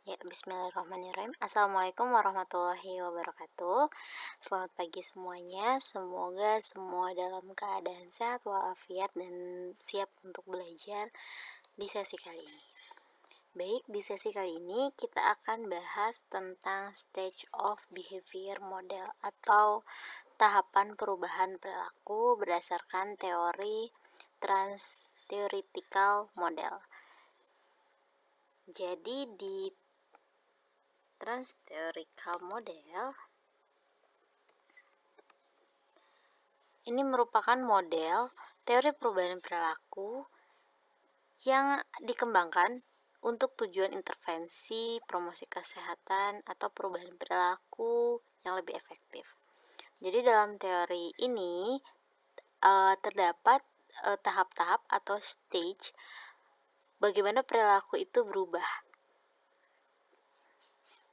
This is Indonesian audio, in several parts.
Ya, bismillahirrahmanirrahim. Assalamualaikum warahmatullahi wabarakatuh. Selamat pagi semuanya. Semoga semua dalam keadaan sehat walafiat dan siap untuk belajar di sesi kali ini. Baik, di sesi kali ini kita akan bahas tentang stage of behavior model atau tahapan perubahan perilaku berdasarkan teori trans-theoretical model. Jadi di trans-theoretical model ini merupakan model teori perubahan perilaku yang dikembangkan untuk tujuan intervensi, promosi kesehatan, atau perubahan perilaku yang lebih efektif. Jadi dalam teori ini terdapat tahap-tahap atau stage bagaimana perilaku itu berubah.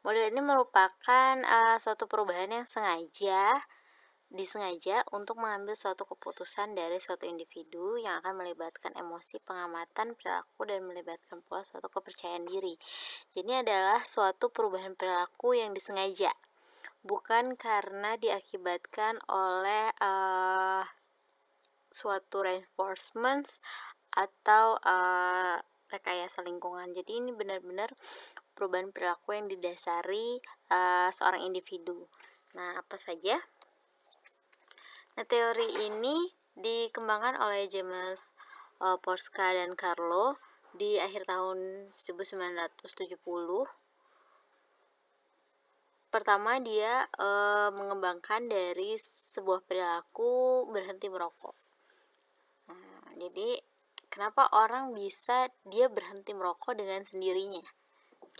Model ini merupakan suatu perubahan yang disengaja untuk mengambil suatu keputusan dari suatu individu yang akan melibatkan emosi, pengamatan, perilaku, dan melibatkan pula suatu kepercayaan diri. Jadi ini adalah suatu perubahan perilaku yang disengaja, bukan karena diakibatkan oleh suatu reinforcements atau rekayasa lingkungan. Jadi ini benar-benar perubahan perilaku yang didasari seorang individu. Nah, apa saja? Nah, teori ini dikembangkan oleh James Polska dan Carlo di akhir tahun 1970. Pertama, dia mengembangkan dari sebuah perilaku berhenti merokok. Jadi kenapa orang bisa dia berhenti merokok dengan sendirinya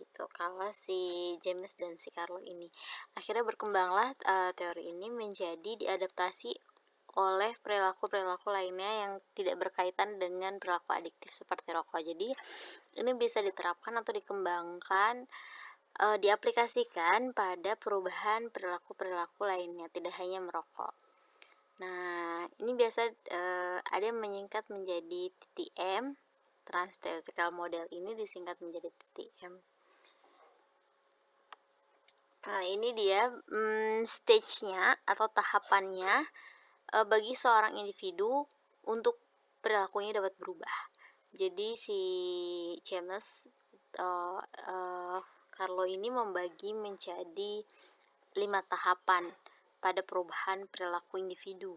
gitu, kalau si James dan si Carlo ini akhirnya berkembanglah teori ini menjadi diadaptasi oleh perilaku-perilaku lainnya yang tidak berkaitan dengan perilaku adiktif seperti rokok. Jadi ini bisa diterapkan atau dikembangkan, diaplikasikan pada perubahan perilaku-perilaku lainnya, tidak hanya merokok. Nah, ini biasa ada yang menyingkat menjadi TTM, Trans-Theoretical Model ini disingkat menjadi TTM. Nah, ini dia stage-nya atau tahapannya bagi seorang individu untuk perilakunya dapat berubah. Jadi si James Carlo ini membagi menjadi 5 tahapan pada perubahan perilaku individu.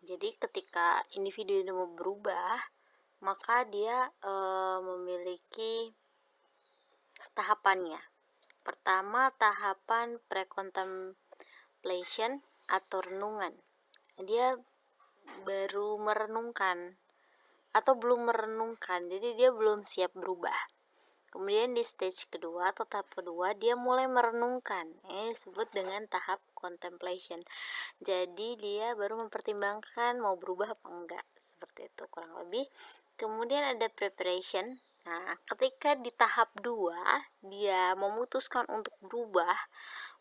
Jadi ketika individu itu mau berubah, maka dia memiliki tahapannya. Pertama, tahapan pre-contemplation atau renungan. Dia baru merenungkan atau belum merenungkan, jadi dia belum siap berubah. Kemudian di stage kedua atau tahap kedua dia mulai merenungkan, disebut dengan tahap contemplation. Jadi dia baru mempertimbangkan mau berubah apa enggak, seperti itu kurang lebih. Kemudian ada preparation. Nah, ketika di tahap 2 dia memutuskan untuk berubah,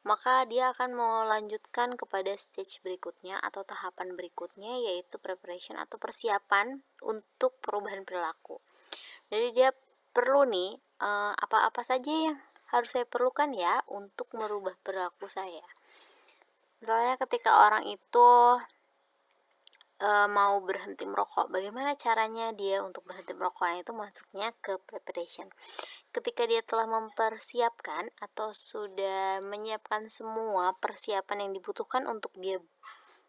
maka dia akan melanjutkan kepada stage berikutnya atau tahapan berikutnya, yaitu preparation atau persiapan untuk perubahan perilaku. Jadi dia perlu nih apa-apa saja yang harus saya perlukan ya untuk merubah perilaku saya. Misalnya ketika orang itu mau berhenti merokok, bagaimana caranya dia untuk berhenti merokok? Nah, itu masuknya ke preparation. Ketika dia telah mempersiapkan atau sudah menyiapkan semua persiapan yang dibutuhkan untuk dia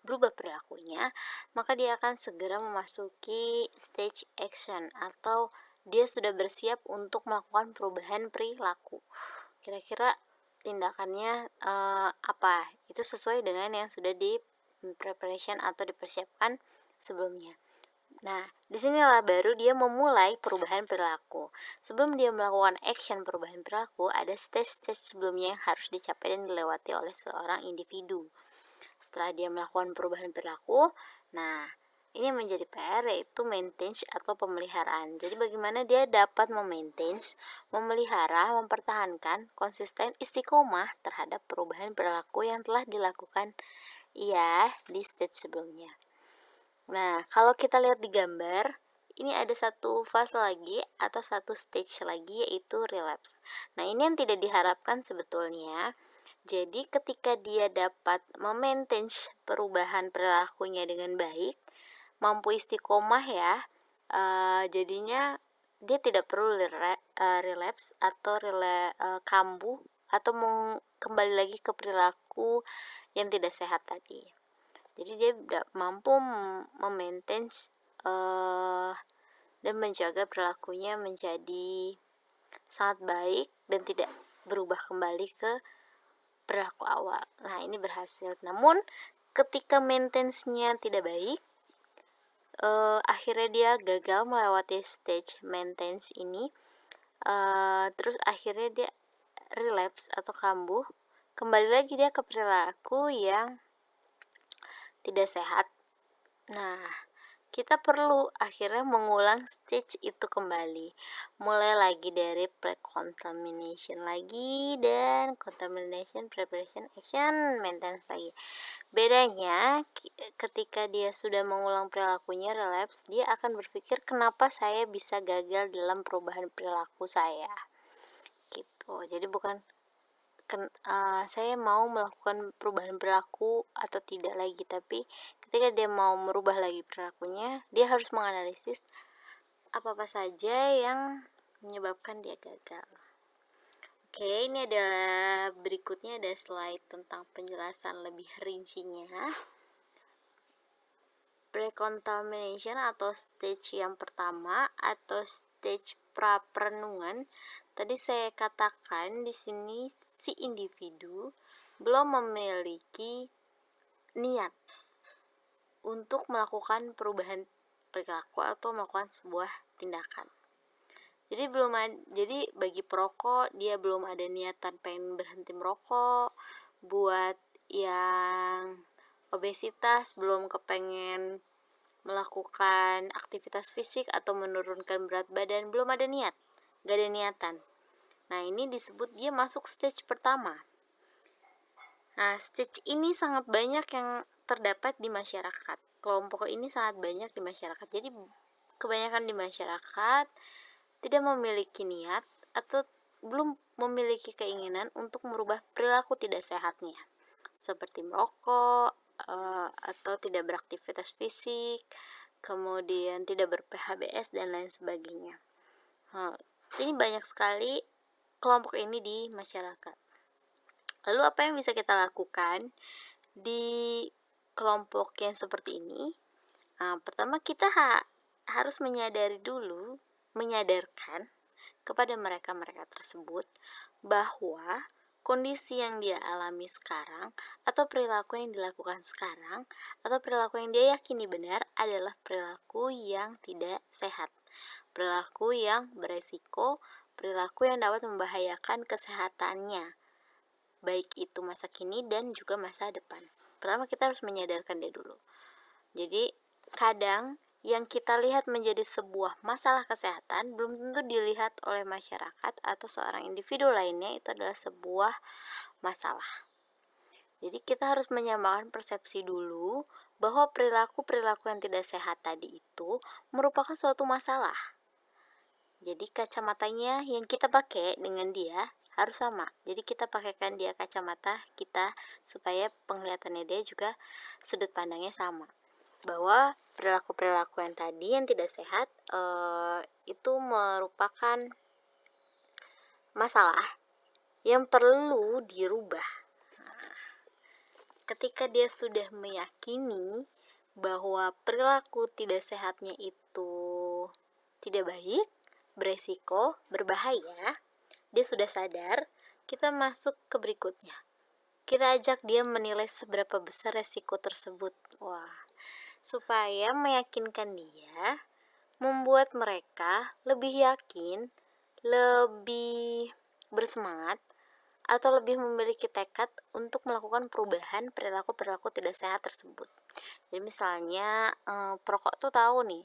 berubah perilakunya, maka dia akan segera memasuki stage action atau dia sudah bersiap untuk melakukan perubahan perilaku. Kira-kira tindakannya apa? Itu sesuai dengan yang sudah di preparation atau dipersiapkan sebelumnya. Nah, disinilah baru dia memulai perubahan perilaku. Sebelum dia melakukan action perubahan perilaku, ada stage-stage sebelumnya yang harus dicapai dan dilewati oleh seorang individu. Setelah dia melakukan perubahan perilaku, nah ini menjadi PR, yaitu maintenance atau pemeliharaan. Jadi bagaimana dia dapat memelihara, mempertahankan konsisten istiqomah terhadap perubahan perilaku yang telah dilakukan di stage sebelumnya. Nah, kalau kita lihat di gambar, ini ada satu fase lagi atau satu stage lagi, yaitu relapse. Nah, ini yang tidak diharapkan sebetulnya. Jadi ketika dia dapat perubahan perilakunya dengan baik, mampu istiqomah ya, jadinya dia tidak perlu relapse atau kambuh atau kembali lagi ke perilaku yang tidak sehat tadi. Jadi dia mampu dan menjaga perilakunya menjadi sangat baik dan tidak berubah kembali ke perilaku awal. Nah, ini berhasil. Namun ketika maintenance-nya tidak baik, akhirnya dia gagal melewati stage maintenance ini, terus akhirnya dia relapse atau kambuh, kembali lagi dia ke perilaku yang tidak sehat. Nah, kita perlu akhirnya mengulang stage itu kembali, mulai lagi dari pre-contamination lagi dan contamination, preparation, action, maintenance lagi. Bedanya ketika dia sudah mengulang perilakunya relapse, dia akan berpikir kenapa saya bisa gagal dalam perubahan perilaku saya gitu. Jadi bukan saya mau melakukan perubahan perilaku atau tidak lagi, tapi ketika dia mau merubah lagi perilakunya, dia harus menganalisis apa-apa saja yang menyebabkan dia gagal. Oke, ini adalah berikutnya ada slide tentang penjelasan lebih rincinya. Pre-contamination atau stage yang pertama atau stage pra-perenungan. Tadi saya katakan di sini si individu belum memiliki niat untuk melakukan perubahan perilaku atau melakukan sebuah tindakan. Jadi bagi perokok dia belum ada niatan pengen berhenti merokok, buat yang obesitas belum kepengen melakukan aktivitas fisik atau menurunkan berat badan, belum ada niat, gak ada niatan. Nah, ini disebut dia masuk stage pertama. Nah, stage ini sangat banyak yang terdapat di masyarakat. Kelompok ini sangat banyak di masyarakat. Jadi kebanyakan di masyarakat tidak memiliki niat atau belum memiliki keinginan untuk merubah perilaku tidak sehatnya, seperti merokok, atau tidak beraktivitas fisik, kemudian tidak ber-PHBS dan lain sebagainya. Ini banyak sekali kelompok ini di masyarakat. Lalu apa yang bisa kita lakukan di kelompok yang seperti ini? Pertama kita harus menyadarkan kepada mereka tersebut bahwa kondisi yang dia alami sekarang atau perilaku yang dilakukan sekarang atau perilaku yang dia yakini benar adalah perilaku yang tidak sehat, perilaku yang beresiko, perilaku yang dapat membahayakan kesehatannya, baik itu masa kini dan juga masa depan. Pertama kita harus menyadarkan dia dulu. Jadi kadang yang kita lihat menjadi sebuah masalah kesehatan belum tentu dilihat oleh masyarakat atau seorang individu lainnya itu adalah sebuah masalah. Jadi kita harus menyamakan persepsi dulu bahwa perilaku-perilaku yang tidak sehat tadi itu merupakan suatu masalah. Jadi kacamatanya yang kita pakai dengan dia harus sama. Jadi kita pakaikan dia kacamata kita supaya penglihatannya dia juga sudut pandangnya sama. Bahwa perilaku-perilaku yang tadi yang tidak sehat itu merupakan masalah yang perlu dirubah. Ketika dia sudah meyakini bahwa perilaku tidak sehatnya itu tidak baik, beresiko, berbahaya, dia sudah sadar, kita masuk ke berikutnya. Kita ajak dia menilai seberapa besar resiko tersebut. Supaya meyakinkan dia, membuat mereka lebih yakin, lebih bersemangat, atau lebih memiliki tekad untuk melakukan perubahan perilaku-perilaku tidak sehat tersebut. Jadi misalnya perokok tuh tahu nih,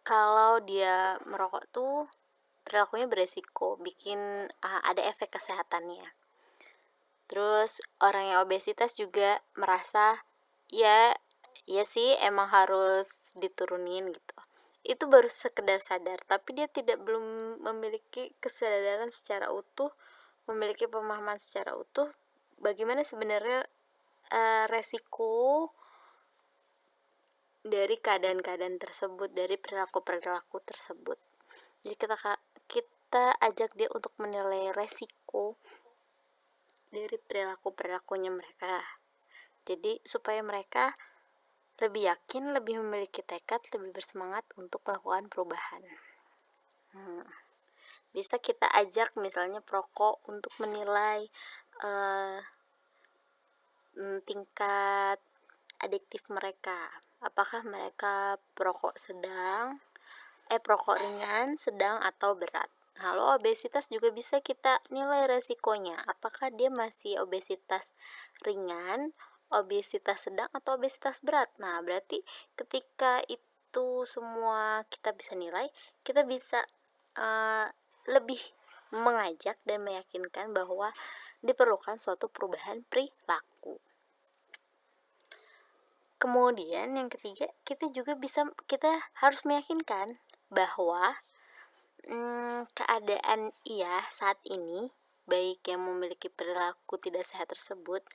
kalau dia merokok tuh perilakunya beresiko, bikin ada efek kesehatannya. Terus orang yang obesitas juga merasa ya sih emang harus diturunin gitu. itu baru sekedar sadar, tapi dia belum memiliki kesadaran secara utuh, memiliki pemahaman secara utuh bagaimana sebenarnya resiko dari keadaan-keadaan tersebut, dari perilaku-perilaku tersebut. Jadi kita ajak dia untuk menilai resiko dari perilaku-perilakunya mereka. Jadi supaya mereka lebih yakin, lebih memiliki tekad, lebih bersemangat untuk melakukan perubahan. Bisa kita ajak misalnya perokok untuk menilai tingkat adiktif mereka. Apakah mereka perokok ringan, sedang, atau berat. Lalu obesitas juga bisa kita nilai resikonya. Apakah dia masih obesitas ringan, obesitas sedang, atau obesitas berat. Nah, berarti ketika itu semua kita bisa nilai, kita bisa lebih mengajak dan meyakinkan bahwa diperlukan suatu perubahan perilaku. Kemudian yang ketiga, kita harus meyakinkan bahwa keadaan ia saat ini, baik yang memiliki perilaku tidak sehat tersebut,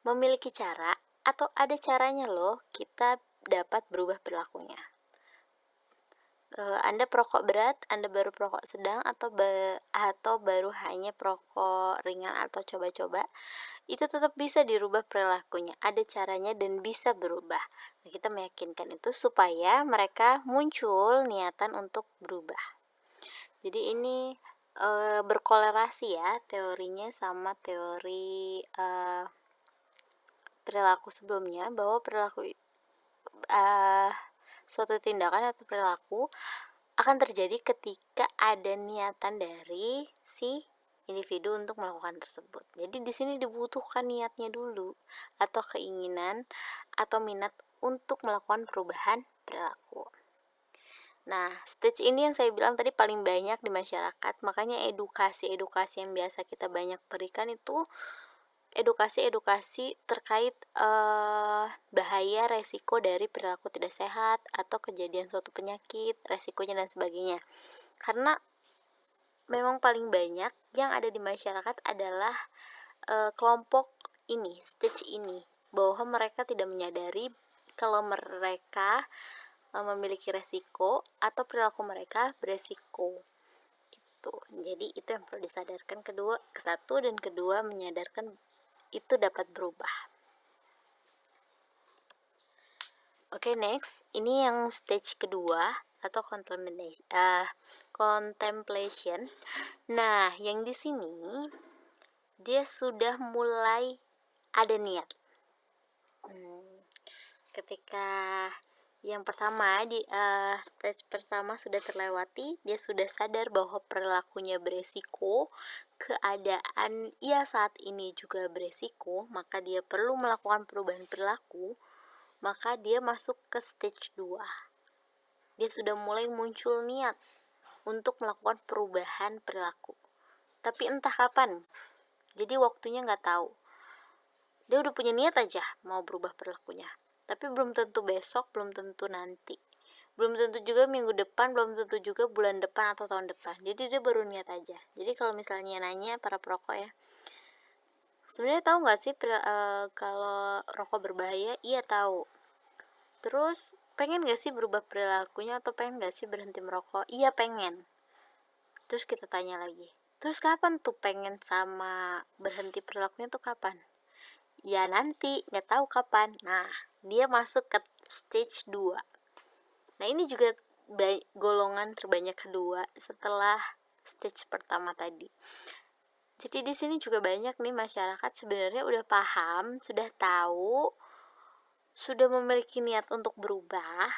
memiliki cara atau ada caranya loh kita dapat berubah perilakunya. Anda perokok berat, Anda baru perokok sedang, atau baru hanya perokok ringan atau coba-coba, itu tetap bisa dirubah perilakunya, ada caranya dan bisa berubah. Nah, kita meyakinkan itu supaya mereka muncul niatan untuk berubah. Jadi ini berkolerasi ya teorinya sama teori perilaku sebelumnya, bahwa perilaku suatu tindakan atau perilaku akan terjadi ketika ada niatan dari si individu untuk melakukan tersebut. Jadi di sini dibutuhkan niatnya dulu, atau keinginan atau minat untuk melakukan perubahan perilaku. Nah, stage ini yang saya bilang tadi paling banyak di masyarakat, makanya edukasi yang biasa kita banyak berikan itu edukasi terkait bahaya resiko dari perilaku tidak sehat atau kejadian suatu penyakit, resikonya dan sebagainya. Karena memang paling banyak yang ada di masyarakat adalah kelompok ini, stage ini, bahwa mereka tidak menyadari kalau mereka memiliki resiko atau perilaku mereka beresiko. Jadi itu yang perlu disadarkan, satu, dan kedua menyadarkan itu dapat berubah. Oke, next, ini yang stage kedua atau contemplation. Nah, yang di sini dia sudah mulai ada niat. Ketika yang pertama di stage pertama sudah terlewati, dia sudah sadar bahwa perilakunya beresiko, keadaan ia saat ini juga beresiko, maka dia perlu melakukan perubahan perilaku. Maka dia masuk ke stage 2. Dia sudah mulai muncul niat untuk melakukan perubahan perilaku, tapi entah kapan. Jadi waktunya nggak tahu. Dia udah punya niat aja mau berubah perilakunya, tapi belum tentu besok, belum tentu nanti, belum tentu juga minggu depan, belum tentu juga bulan depan atau tahun depan. Jadi dia baru niat aja. Jadi kalau misalnya nanya para perokok ya, sebenarnya tahu nggak sih kalau rokok berbahaya? Iya tahu. Terus pengen gak sih berubah perilakunya, atau pengen gak sih berhenti merokok? Iya pengen. Terus kita tanya lagi, terus kapan tuh pengen sama berhenti perilakunya tuh kapan? Ya nanti, gak tahu kapan. Nah, dia masuk ke stage 2. Nah, ini juga golongan terbanyak kedua setelah stage pertama tadi. Jadi di sini juga banyak nih masyarakat sebenarnya udah paham, sudah tahu, sudah memiliki niat untuk berubah,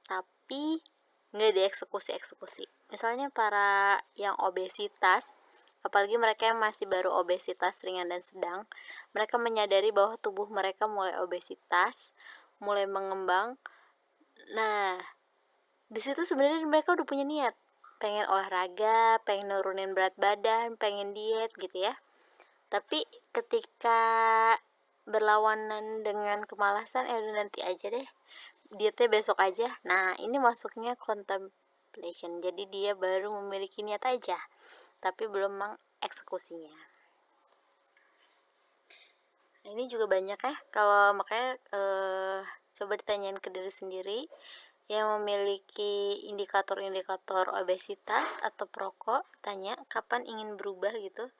tapi nggak dieksekusi. Misalnya para yang obesitas, apalagi mereka yang masih baru obesitas ringan dan sedang, mereka menyadari bahwa tubuh mereka mulai obesitas, mulai mengembang. Nah, di situ sebenarnya mereka udah punya niat, pengen olahraga, pengen nurunin berat badan, pengen diet gitu ya. Tapi ketika berlawanan dengan kemalasan, udah nanti aja deh, dietnya besok aja. Nah, ini masuknya contemplation. Jadi dia baru memiliki niat aja, tapi belum mengeksekusinya. Nah, ini juga banyak ya. Kalau makanya coba ditanyain ke diri sendiri yang memiliki indikator-indikator obesitas atau perokok, tanya kapan ingin berubah gitu.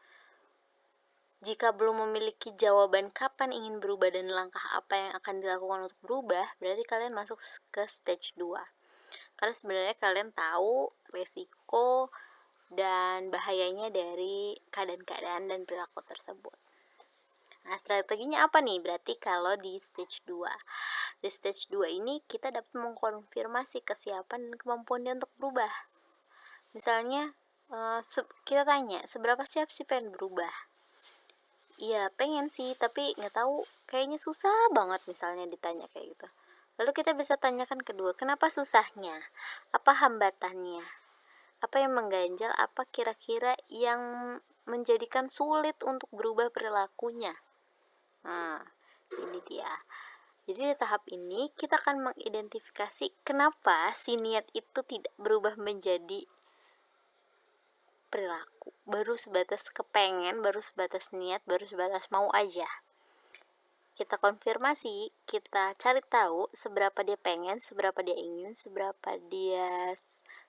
Jika belum memiliki jawaban kapan ingin berubah dan langkah apa yang akan dilakukan untuk berubah, berarti kalian masuk ke stage 2. Karena sebenarnya kalian tahu resiko dan bahayanya dari keadaan-keadaan dan perilaku tersebut. Nah, strateginya apa nih? Berarti kalau di stage 2. Di stage 2 ini kita dapat mengkonfirmasi kesiapan dan kemampuan dia untuk berubah. Misalnya, kita tanya, seberapa siap sih pengen berubah? Iya pengen sih, tapi nggak tahu, kayaknya susah banget misalnya ditanya kayak gitu. Lalu kita bisa tanyakan kedua, kenapa susahnya? Apa hambatannya? Apa yang mengganjal? Apa kira-kira yang menjadikan sulit untuk berubah perilakunya? Nah, ini dia. Jadi di tahap ini kita akan mengidentifikasi kenapa si niat itu tidak berubah menjadi perilaku. Baru sebatas kepengen, baru sebatas niat, baru sebatas mau aja. Kita konfirmasi, kita cari tahu seberapa dia pengen, seberapa dia ingin, seberapa dia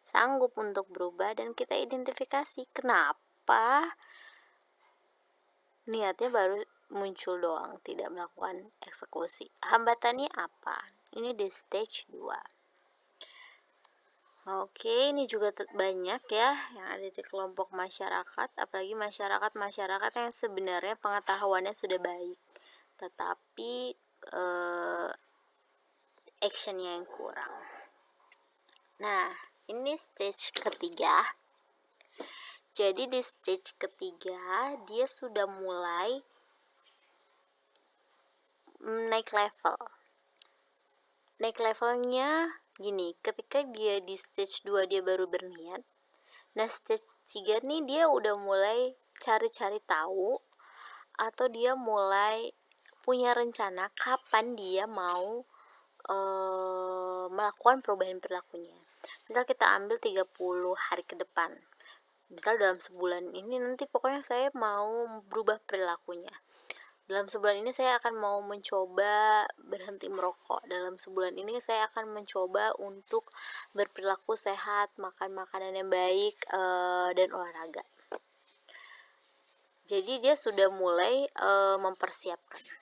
sanggup untuk berubah, dan kita identifikasi kenapa niatnya baru muncul doang, tidak melakukan eksekusi. Hambatannya apa? Ini di stage 2. Oke, ini juga banyak ya yang ada di kelompok masyarakat, apalagi masyarakat yang sebenarnya pengetahuannya sudah baik, tetapi actionnya yang kurang. Nah, ini stage ketiga. Jadi di stage ketiga dia sudah mulai naik level. Naik levelnya gini, ketika dia di stage 2 dia baru berniat. Nah, stage 3 nih dia udah mulai cari-cari tahu, atau dia mulai punya rencana kapan dia mau melakukan perubahan perilakunya. Misal kita ambil 30 hari ke depan. Misal dalam sebulan ini nanti pokoknya saya mau berubah perilakunya. Dalam sebulan ini saya akan mau mencoba berhenti merokok. Dalam sebulan ini saya akan mencoba untuk berperilaku sehat, makan makanan yang baik, dan olahraga. Jadi dia sudah mulai mempersiapkan.